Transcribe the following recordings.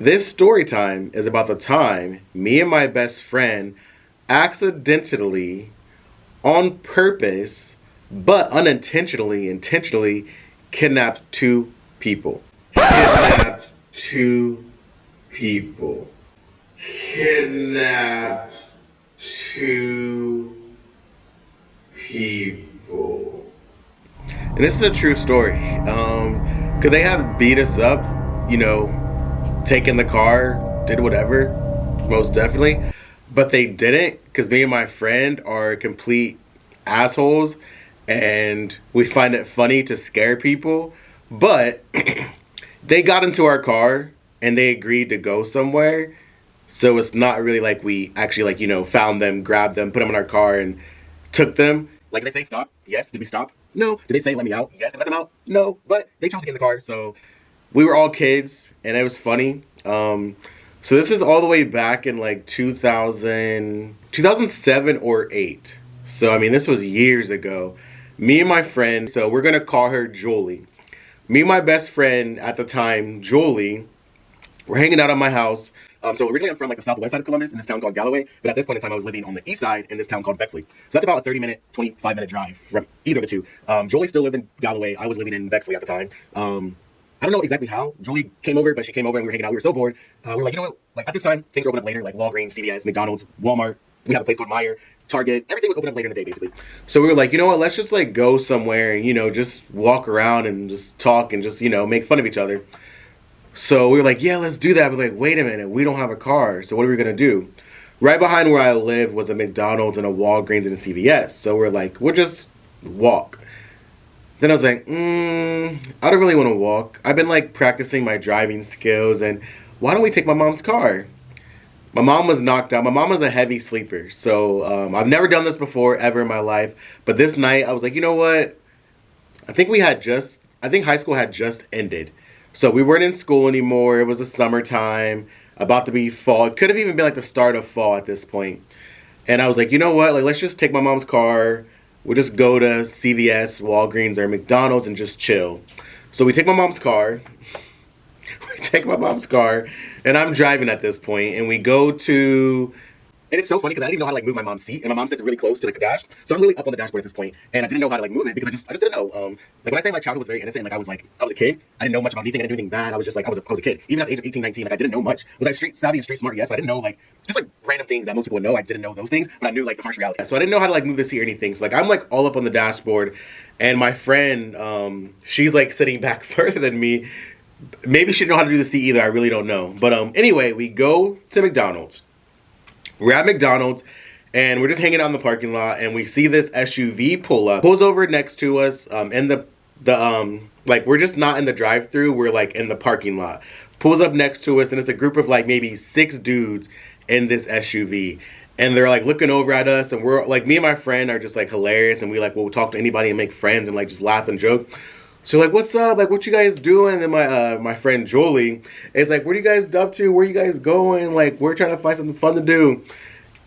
This story time is about the time me and my best friend accidentally, on purpose, but intentionally kidnapped two people. Kidnapped two people. Kidnapped two people. And this is a true story. Could they have beat us up, taken the car, did whatever, most definitely. But they didn't, because me and my friend are complete assholes and we find it funny to scare people. But they got into our car and they agreed to go somewhere. So it's not really like we actually found them, grabbed them, put them in our car and took them. Like, did they say stop? Yes. Did we stop? No. Did they say let me out? Yes. Did we let them out? No. But they chose to get in the car. So we were all kids and it was funny. So this is all the way back in like 2007 or 8. So, I mean, this was years ago. Me and my friend, so we're going to call her Julie. Me and my best friend at the time, Julie, we're hanging out at my house. So originally I'm from like the southwest side of Columbus in this town called Galloway. But at this point in time I was living on the east side in this town called Bexley. So that's about a 30-minute, 25-minute drive from either of the two. Julie still lived in Galloway. I was living in Bexley at the time. I don't know exactly how Julie came over, but she came over and we were hanging out. We were so bored. We were like, you know what? Like at this time, things were open up later, like Walgreens, CVS, McDonald's, Walmart. We have a place called Meijer, Target. Everything was open up later in the day, basically. So we were like, you know what? Let's just like go somewhere and, just walk around and just talk and just, make fun of each other. So we were like, yeah, let's do that. But like, wait a minute, we don't have a car. So what are we going to do? Right behind where I live was a McDonald's and a Walgreens and a CVS. So we're like, we'll just walk. Then I was like, I don't really want to walk. I've been like practicing my driving skills and why don't we take my mom's car? My mom was knocked out. My mom was a heavy sleeper. So I've never done this before ever in my life. But this night I was like, you know what? I think high school had just ended. So we weren't in school anymore. It was the summertime, about to be fall. It could have even been like the start of fall at this point. And I was like, you know what? Like, let's just take my mom's car. We'll just go to CVS, Walgreens, or McDonald's and just chill. So we take my mom's car. And I'm driving at this point, and we go to... And it's so funny because I didn't even know how to like move my mom's seat, and my mom sits really close to like the dash, so I'm really up on the dashboard at this point, and I didn't know how to like move it because I just didn't know. Like when I say like childhood was very innocent, like I was a kid. I didn't know much about anything. I didn't do anything bad. I was just like I was a kid. Even at the age of 18, 19, like I didn't know much. Was I street savvy and street smart? Yes, but I didn't know like just like random things that most people would know. I didn't know those things, but I knew like the harsh reality. So I didn't know how to like move the seat or anything. So like I'm like all up on the dashboard, and my friend, she's like sitting back further than me. Maybe she didn't know how to do the seat either. I really don't know. But anyway, we go to McDonald's. We're at McDonald's and we're just hanging out in the parking lot and we see this SUV pull up. Pulls over next to us in the like we're just not in the drive-thru, we're like in the parking lot. Pulls up next to us and it's a group of like maybe 6 dudes in this SUV. And they're like looking over at us and we're like, me and my friend are just like hilarious and we like will talk to anybody and make friends and like just laugh and joke. So like, what's up? Like, what you guys doing? And my friend Julie is like, what are you guys up to? Where are you guys going? Like, we're trying to find something fun to do.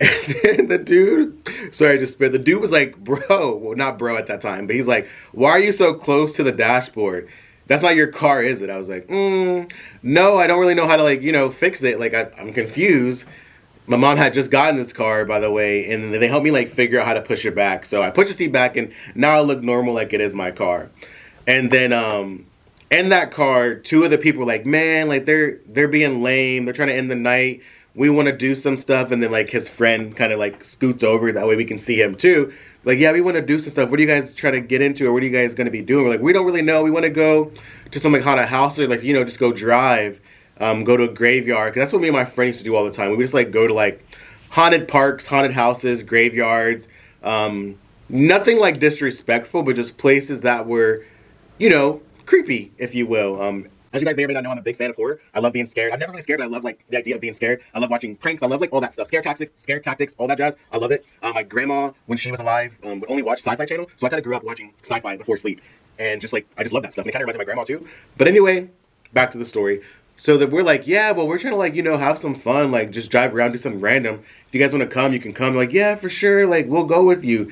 And then the dude, sorry, I just spit. The dude was like, bro, well, not bro at that time, but he's like, why are you so close to the dashboard? That's not your car, is it? I was like, no, I don't really know how to like, fix it. Like, I'm confused. My mom had just gotten this car, by the way, and they helped me like figure out how to push it back. So I pushed the seat back and now I look normal like it is my car. And then in that car, 2 of the people were like, man, like they're being lame. They're trying to end the night. We want to do some stuff. And then like his friend kind of like scoots over. That way we can see him too. Like, yeah, we want to do some stuff. What are you guys trying to get into? Or what are you guys going to be doing? We're like, we don't really know. We want to go to some like haunted house or like, just go drive, go to a graveyard. Because that's what me and my friend used to do all the time. We would just like go to like haunted parks, haunted houses, graveyards. Nothing like disrespectful, but just places that were... creepy, if you will. As you guys may or may not know, I'm a big fan of horror. I love being scared. I'm never really scared, but I love like the idea of being scared. I love watching pranks. I love like all that stuff. Scare tactics, all that jazz. I love it. My grandma, when she was alive, would only watch Sci-Fi Channel, so I kind of grew up watching sci-fi before sleep, and just like I just love that stuff. And it kind of reminds me of my grandma too. But anyway, back to the story. So that we're like, yeah, well, we're trying to like have some fun, like just drive around, do something random. If you guys want to come, you can come. Like, yeah, for sure. Like, we'll go with you.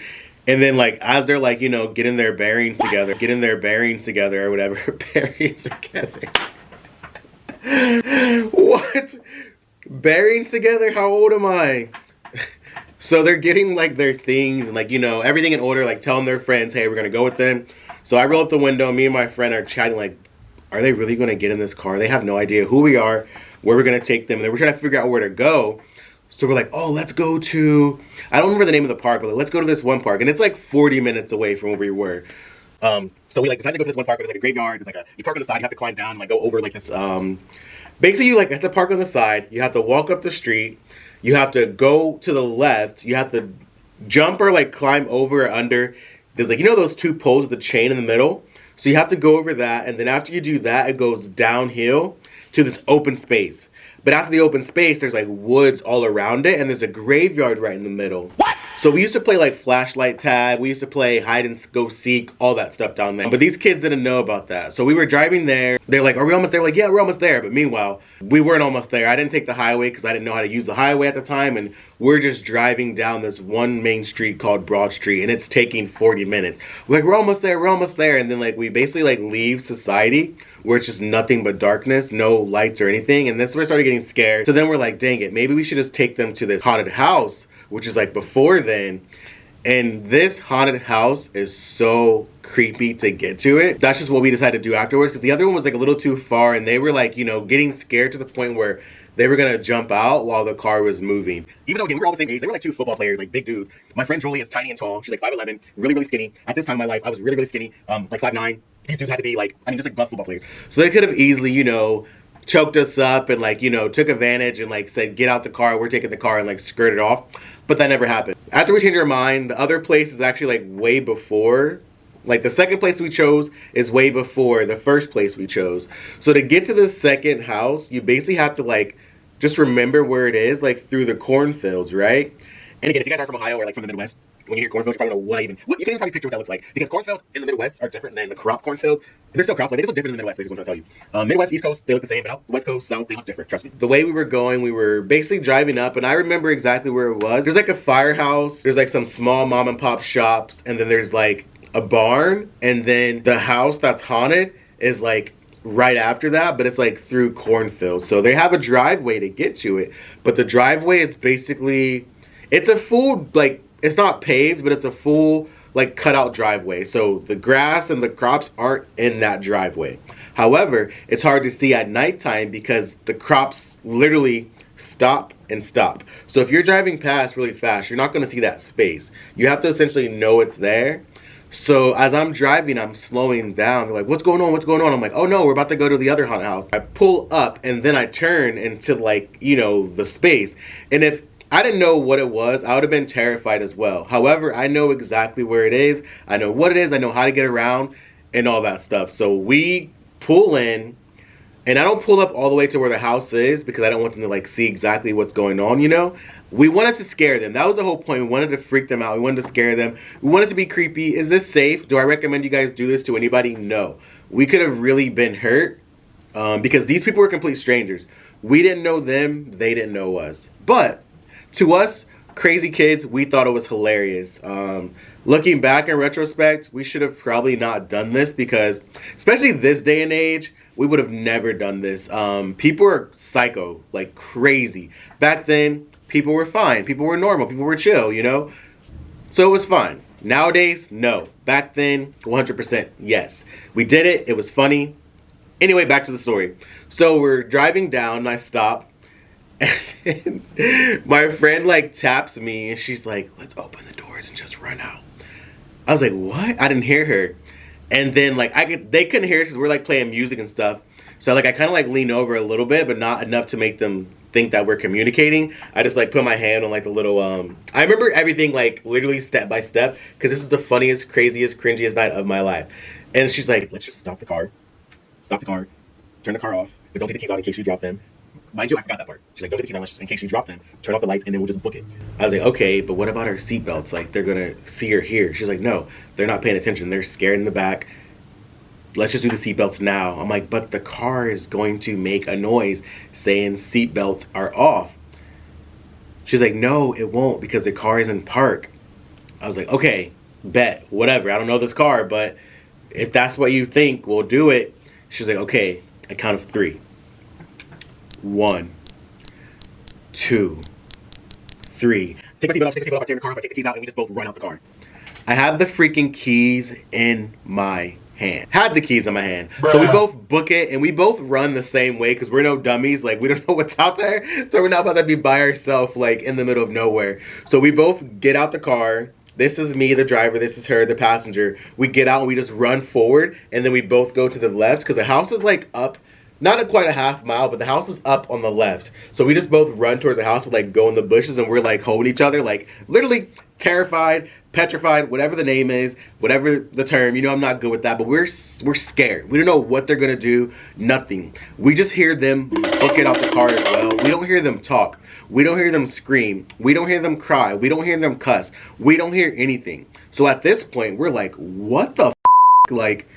And then, like, as they're, like, getting their bearings together or whatever, bearings together. What? Bearings together? How old am I? So they're getting like their things and like, you know, everything in order, like telling their friends, hey, we're gonna go with them. So I roll up the window, me and my friend are chatting like, are they really gonna get in this car? They have no idea who we are, where we're gonna take them, and then we're trying to figure out where to go. So we're like, oh, let's go to, I don't remember the name of the park, but like, let's go to this one park. And it's like 40 minutes away from where we were. So we like decided to go to this one park, but it's like a graveyard. It's like you park on the side, you have to climb down and like go over like this, basically you like have to park on the side, you have to walk up the street, you have to go to the left, you have to jump or like climb over or under. There's like, you know those two poles with the chain in the middle? So you have to go over that, and then after you do that, it goes downhill to this open space. But after the open space, there's like woods all around it, and there's a graveyard right in the middle. What? So we used to play like flashlight tag, we used to play hide and go seek, all that stuff down there. But these kids didn't know about that. So we were driving there. They're like, are we almost there? We're like, yeah, we're almost there. But meanwhile, we weren't almost there. I didn't take the highway because I didn't know how to use the highway at the time. And we're just driving down this one main street called Broad Street, and it's taking 40 minutes. We're like, we're almost there, we're almost there. And then like we basically like leave society where it's just nothing but darkness, no lights or anything. And that's where I started getting scared. So then we're like, dang it, maybe we should just take them to this haunted house, which is like before then. And this haunted house is so creepy to get to it. That's just what we decided to do afterwards, because the other one was like a little too far, and they were like, you know, getting scared to the point where they were gonna jump out while the car was moving. Even though again, we were all the same age, they were like two football players, like big dudes. My friend Jolie is tiny and tall. She's like 5'11", really, really skinny. At this time in my life, I was really, really skinny, like 5'9". These dudes had to be like, I mean, just like buff football players. So they could have easily, you know, choked us up and like, you know, took advantage and like said, get out the car, we're taking the car, and like skirted off. But that never happened. After we changed our mind, the other place is actually like way before. Like the second place we chose is way before the first place we chose. So to get to the second house, you basically have to like just remember where it is, like through the cornfields, right? And again, if you guys are from Ohio or like from the Midwest, when you hear cornfields, you probably know what you can even probably picture what that looks like. Because cornfields in the Midwest are different than the crop cornfields. They're still crops, like they just look different in the Midwest, basically what I'm trying to tell you. Midwest, East Coast, they look the same, but out West Coast, South, they look different, trust me. The way we were going, we were basically driving up, and I remember exactly where it was. There's like a firehouse, there's like some small mom and pop shops, and then there's like a barn, and then the house that's haunted is like right after that, but it's like through cornfields. So they have a driveway to get to it, but the driveway is basically, it's a full, like, it's not paved, but it's a full like cutout driveway. So the grass and the crops aren't in that driveway. However, it's hard to see at nighttime because the crops literally stop and stop. So if you're driving past really fast, you're not going to see that space. You have to essentially know it's there. So as I'm driving, I'm slowing down. They're like, what's going on? What's going on? I'm like, oh no, we're about to go to the other haunted house. I pull up and then I turn into like, you know, the space. And if I didn't know what it was, I would have been terrified as well. However, I know exactly where it is. I know what it is. I know how to get around and all that stuff. So we pull in, and I don't pull up all the way to where the house is because I don't want them to like see exactly what's going on, you know? We wanted to scare them. That was the whole point. We wanted to freak them out. We wanted to scare them. We wanted to be creepy. Is this safe? Do I recommend you guys do this to anybody? No. We could have really been hurt because these people were complete strangers. We didn't know them. They didn't know us. But to us, crazy kids, we thought it was hilarious. Looking back in retrospect, we should have probably not done this because, especially this day and age, we would have never done this. People are psycho, like crazy. Back then, people were fine. People were normal. People were chill, you know? So it was fine. Nowadays, no. Back then, 100% yes. We did it. It was funny. Anyway, back to the story. So we're driving down and I stop. And my friend like taps me and she's like, let's open the doors and just run out. I was like, what? I didn't hear her. And then like they couldn't hear us because we're like playing music and stuff. So like I kind of like lean over a little bit, but not enough to make them think that we're communicating. I just like put my hand on like the little I remember everything like literally step by step because this is the funniest, craziest, cringiest night of my life. And she's like, let's just stop the car, turn the car off, but don't take the keys out in case you drop them. Mind you, I forgot that part. She's like, don't get the keys on in case you drop them. Turn off the lights and then we'll just book it. I was like, okay, but what about our seatbelts? Like, they're gonna see or hear. She's like, no, they're not paying attention. They're scared in the back. Let's just do the seatbelts now. I'm like, but the car is going to make a noise saying seatbelts are off. She's like, no, it won't because the car is in park. I was like, okay, bet, whatever. I don't know this car, but if that's what you think, we'll do it. She's like, okay, I count of 3. 1, 2, 3. Take my seatbelt off, take the seatbelt off, I turn the car off, I take the keys out, and we just both run out the car. I have the freaking keys in my hand. Had the keys in my hand. Bruh. So we both book it, and we both run the same way because we're no dummies. Like, we don't know what's out there. So we're not about to be by ourselves, like, in the middle of nowhere. So we both get out the car. This is me, the driver. This is her, the passenger. We get out, and we just run forward, and then we both go to the left because the house is, like, up. Not quite a half mile, but the house is up on the left. So we just both run towards the house, we like go in the bushes, and we're like holding each other, like literally terrified, petrified, whatever the name is, whatever the term. You know I'm not good with that, but we're scared. We don't know what they're gonna do, nothing. We just hear them book it out the car as well. We don't hear them talk. We don't hear them scream. We don't hear them cry. We don't hear them cuss. We don't hear anything. So at this point, we're like, what the f***? Like,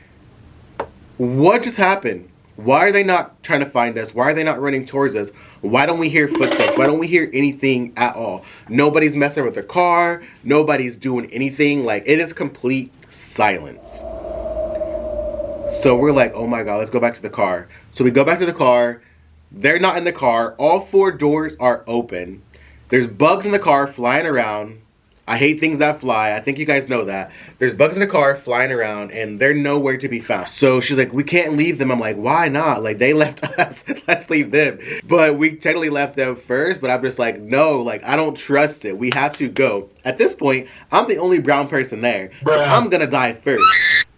what just happened? Why are they not trying to find us? Why are they not running towards us? Why don't we hear footsteps? Why don't we hear anything at all? Nobody's messing with their car. Nobody's doing anything. Like, it is complete silence. So we're like, oh my God, let's go back to the car. So we go back to the car. They're not in the car. All 4 doors are open. There's bugs in the car flying around. I hate things that fly. I think you guys know that. There's bugs in the car flying around, and they're nowhere to be found. So she's like, we can't leave them. I'm like, why not? Like, they left us. Let's leave them. But we technically left them first, but I'm just like, no, like, I don't trust it. We have to go. At this point, I'm the only brown person there. Bruh. So I'm gonna die first.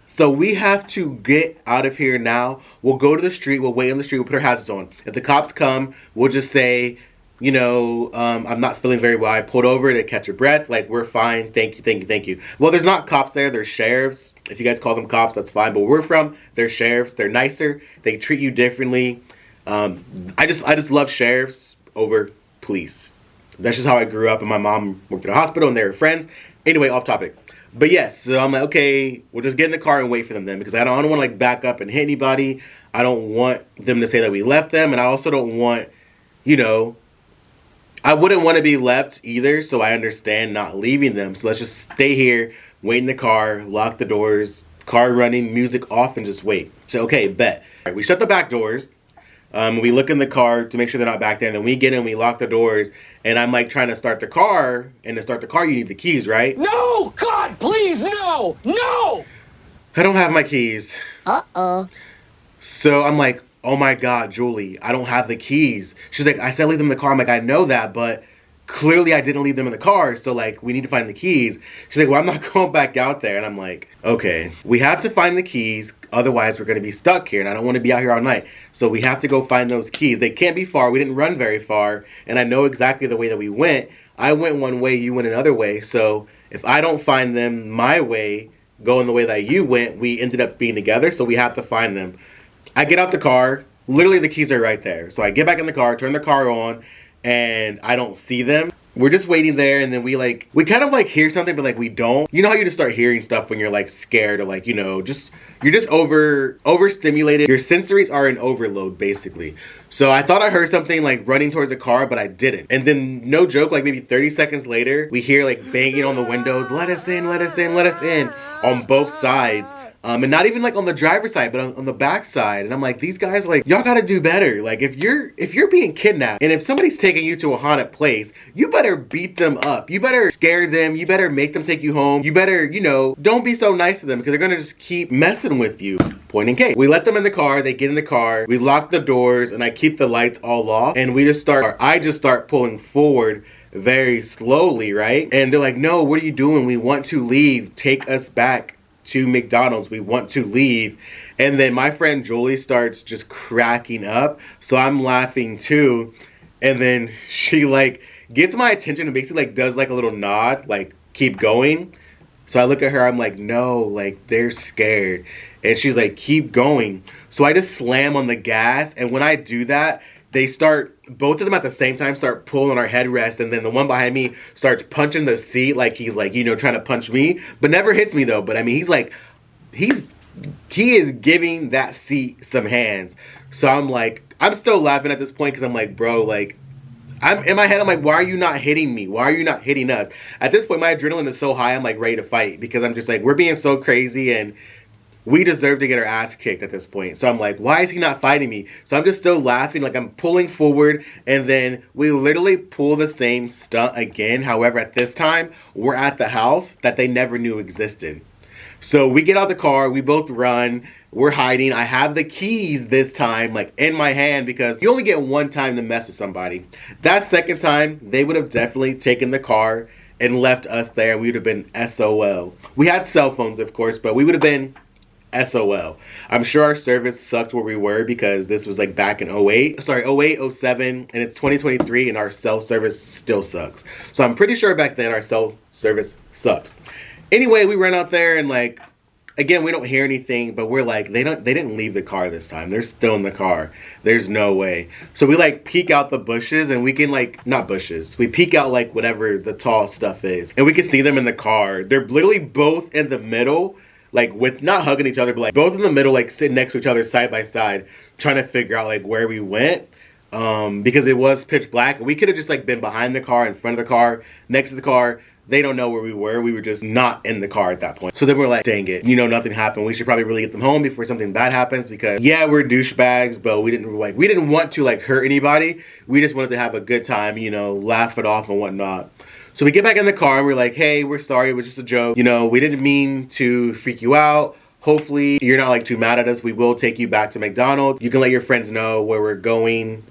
So we have to get out of here now. We'll go to the street. We'll wait on the street. We'll put our hazards on. If the cops come, we'll just say, you know, I'm not feeling very well. I pulled over to catch a breath. Like, we're fine. Thank you, thank you, thank you. Well, there's not cops there. There's sheriffs. If you guys call them cops, that's fine. But where we're from, they're sheriffs. They're nicer. They treat you differently. I just love sheriffs over police. That's just how I grew up. And my mom worked at a hospital, and they were friends. Anyway, off topic. But yes, so I'm like, okay, we'll just get in the car and wait for them then. Because I don't want to, like, back up and hit anybody. I don't want them to say that we left them. And I also don't want, you know, I wouldn't want to be left either, so I understand not leaving them. So let's just stay here, wait in the car, lock the doors, car running, music off, and just wait. So, okay, bet. All right, we shut the back doors. We look in the car to make sure they're not back there. And then we get in, we lock the doors. And I'm like trying to start the car. And to start the car, you need the keys, right? No! God, please, no! No! I don't have my keys. Uh-oh. So I'm like, oh my God, Julie, I don't have the keys. She's like, I said leave them in the car. I'm like, I know that, but clearly I didn't leave them in the car. So, like, we need to find the keys. She's like, well, I'm not going back out there. And I'm like, okay, we have to find the keys. Otherwise, we're going to be stuck here. And I don't want to be out here all night. So we have to go find those keys. They can't be far. We didn't run very far. And I know exactly the way that we went. I went one way, you went another way. So if I don't find them my way, going the way that you went, we ended up being together. So we have to find them. I get out the car. Literally, the keys are right there. So I get back in the car, turn the car on, and I don't see them. We're just waiting there, and then we kind of like hear something, but like we don't. You know how you just start hearing stuff when you're like scared or like, you know, you're just overstimulated. Your sensories are in overload, basically. So I thought I heard something like running towards the car, but I didn't. And then, no joke, like maybe 30 seconds later, we hear like banging on the windows, let us in, let us in, let us in, on both sides. And not even like on the driver's side, but on the back side. And I'm like, these guys, like, y'all gotta do better. Like, if you're being kidnapped and if somebody's taking you to a haunted place, you better beat them up. You better scare them. You better make them take you home. You better, you know, don't be so nice to them because they're gonna just keep messing with you. Point in case. We let them in the car. They get in the car. We lock the doors and I keep the lights all off. And I just start pulling forward very slowly, right? And they're like, no, what are you doing? We want to leave. Take us back to McDonald's. We want to leave. And then my friend Julie starts just cracking up. So I'm laughing too. And then she like gets my attention and basically like does like a little nod, like keep going. So I look at her, I'm like, no, like they're scared. And she's like, keep going. So I just slam on the gas. And when I do that, they start, both of them at the same time start pulling on our headrest, and then the one behind me starts punching the seat like he's like, you know, trying to punch me, but never hits me though. But I mean, he's like, he is giving that seat some hands. So I'm like, I'm still laughing at this point because I'm like, bro, like, I'm in my head, I'm like, why are you not hitting me? Why are you not hitting us? At this point, my adrenaline is so high, I'm like ready to fight because I'm just like, we're being so crazy and we deserve to get our ass kicked at this point. So I'm like, why is he not fighting me? So I'm just still laughing, like I'm pulling forward, and then we literally pull the same stunt again. However, at this time, we're at the house that they never knew existed. So we get out the car, we both run, we're hiding. I have the keys this time, like in my hand, because you only get one time to mess with somebody. That second time, they would have definitely taken the car and left us there. We would have been SOL. We had cell phones, of course, but we would have been SOL. I'm sure our service sucked where we were because this was like back in 08, 07, and it's 2023 and our cell service still sucks. So I'm pretty sure back then our cell service sucked. Anyway, we ran out there and like, again, we don't hear anything, but we're like, they didn't leave the car this time. They're still in the car. There's no way. So we like peek out the bushes and we can like, not bushes, we peek out like whatever the tall stuff is. And we can see them in the car. They're literally both in the middle, like with, not hugging each other, but like both in the middle, like sitting next to each other side by side, trying to figure out like where we went. Because it was pitch black. We could have just like been behind the car, in front of the car, next to the car. They don't know where we were. We were just not in the car at that point. So then we're like, dang it, you know, nothing happened. We should probably really get them home before something bad happens, because yeah, we're douchebags, but we didn't want to like hurt anybody. We just wanted to have a good time, you know, laugh it off and whatnot. So we get back in the car and we're like, hey, we're sorry, it was just a joke. You know, we didn't mean to freak you out. Hopefully you're not like too mad at us. We will take you back to McDonald's. You can let your friends know where we're going.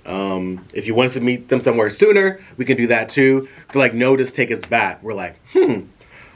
If you want us to meet them somewhere sooner, we can do that too. But like, no, just take us back. We're like, are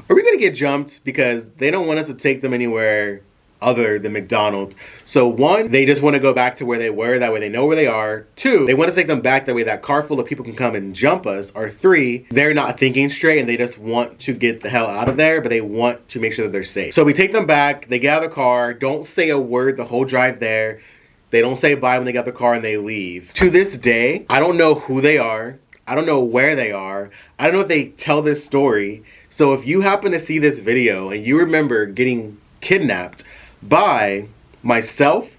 we gonna get jumped? Because they don't want us to take them anywhere other than McDonald's. So one, they just want to go back to where they were. That way they know where they are. Two, they want to take them back. That way that car full of people can come and jump us. Or three, they're not thinking straight and they just want to get the hell out of there, but they want to make sure that they're safe. So we take them back. They get out of the car. Don't say a word the whole drive there. They don't say bye when they get out the car and they leave. To this day, I don't know who they are. I don't know where they are. I don't know if they tell this story. So if you happen to see this video and you remember getting kidnapped by myself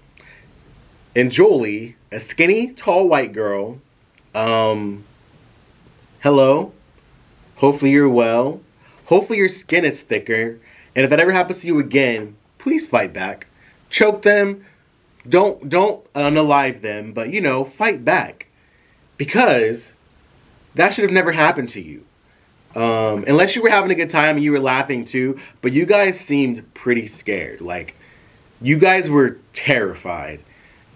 and Jolie, a skinny, tall white girl, hello. Hopefully you're well. Hopefully your skin is thicker. And if that ever happens to you again, please fight back. Choke them. Don't unalive them, but you know, fight back. Because that should have never happened to you. Unless you were having a good time and you were laughing too, but you guys seemed pretty scared. Like, you guys were terrified.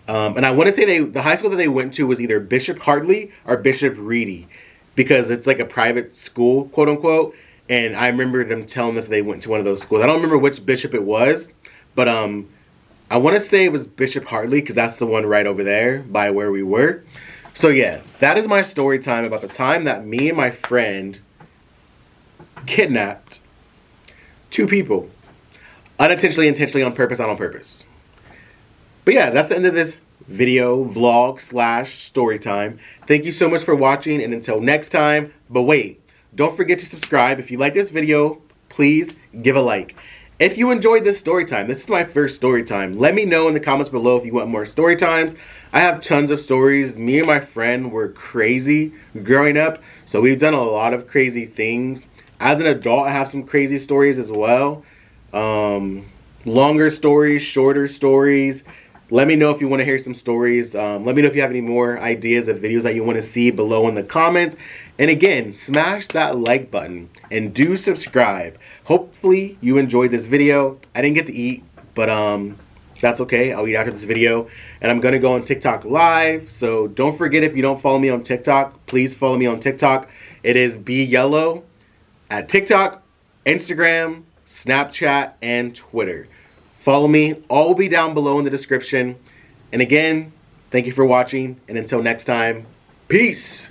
And I want to say the high school that they went to was either Bishop Hartley or Bishop Reedy, because it's like a private school, quote unquote. And I remember them telling us they went to one of those schools. I don't remember which bishop it was, but I want to say it was Bishop Hartley, because that's the one right over there by where we were. So yeah, that is my story time about the time that me and my friend kidnapped two people. Unintentionally, intentionally, on purpose, not on purpose. But yeah, that's the end of this video, vlog / story time. Thank you so much for watching, and until next time. But wait, don't forget to subscribe. If you like this video, please give a like. If you enjoyed this story time, this is my first story time. Let me know in the comments below if you want more story times. I have tons of stories. Me and my friend were crazy growing up, so we've done a lot of crazy things. As an adult, I have some crazy stories as well. Longer stories, shorter stories. Let me know if you want to hear some stories. Let me know if you have any more ideas of videos that you want to see below in the comments. And again, smash that like button and do subscribe. Hopefully you enjoyed this video. I didn't get to eat, but that's okay. I'll eat after this video. And I'm going to go on TikTok live. So don't forget, if you don't follow me on TikTok, please follow me on TikTok. It is BeYellow at TikTok, Instagram, Snapchat, and Twitter. Follow me. All will be down below in the description. And again, thank you for watching. And until next time, peace.